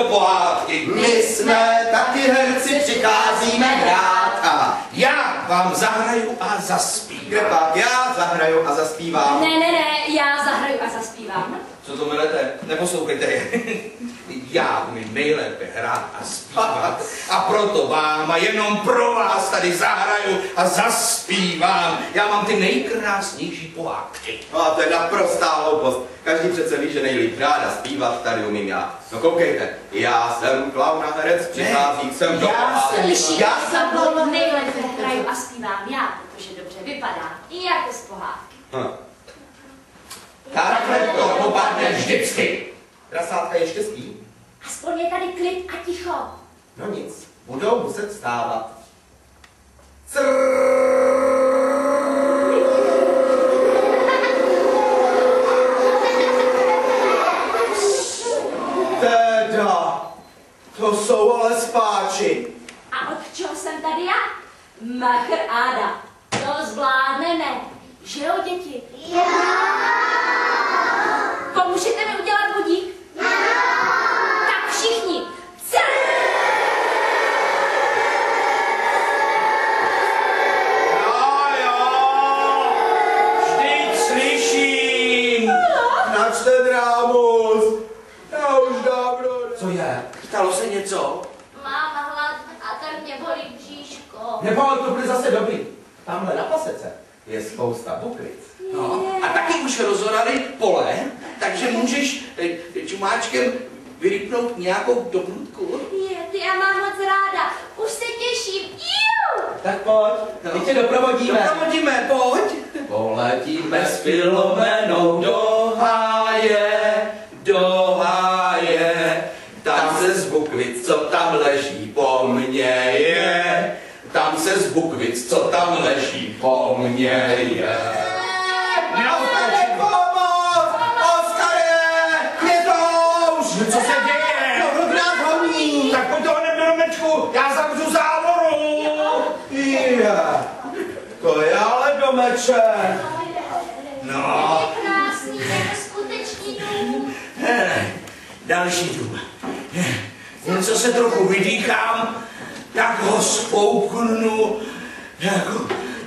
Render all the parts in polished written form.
do pohádky. My jsme taky herci, přicházíme hrát a Já vám zahraju a zaspívám. kdepak já zahraju a zaspívám. Ne, já zahraju a zaspívám. Co to milete? Neposlouchejte je. Já umím nejlépe hrát a zpívat. A proto vám a jenom pro vás tady zahraju a zaspívám. Já mám ty nejkrásnější pohádky. No a to je naprostá hloupost. Každý přece ví, že nejlíp hrát a zpívat tady umím já. No koukejte, já jsem klaun a herec, přichází sem do pohádky. Já jsem nejlépe hraju a zpívám já, protože dobře vypadám. I jako z pohádky. Takhle to dopadne vždycky. Prasátka je štěstí? Aspoň je tady klid a ticho. No nic, budou muset vstávat. Teda, to jsou ale spáči. A od čeho jsem tady já? Machr Áda. To zvládneme. Že jo, děti? Já! Pomůžete mi udělat budík? Já! Tak všichni. Vždyť slyším. Načte drámus. Já už dávno. Co je? Stalo se něco? Mám hlad a tak mě bolí bříško. Nebo to bude zase dobrý. Tamhle na pasece je spousta buklic. No, a taky už rozorali pole, takže můžeš čumáčkem vyrypnout nějakou dobrutku. Je, ty já mám moc ráda. Už se těším. Iu! Tak pojď, my tě doprovodíme. Doprovodíme, pojď. Poletíme s Filomenou do háje, tam se z bukvic, co tam leží, po mně je. Tam se z bukvic, co tam leží, po mně je. Oskare, pomoc! Oskare! Je to už! Co se děje? No, v nás honí! Tak pojď do domečku, já zavřu závoru. Je, to je ale domeček. No. Je krásný, neskutečný dům. Další dům. Jen co se trochu vydýchám, tak ho spouknu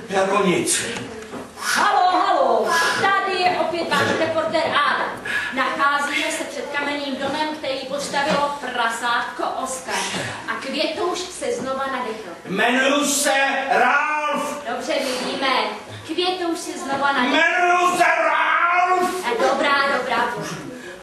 jako nic. Halo, tady je opět váš reportér Áda. Nacházíme se před kamenným domem, který postavilo prasátko Oskar. A Květouš se znova nadechl. Jmenuji se Ralf. Dobře, vidíme. Květouš se znova nadechl. Jmenuji se Ralf. Dobrá,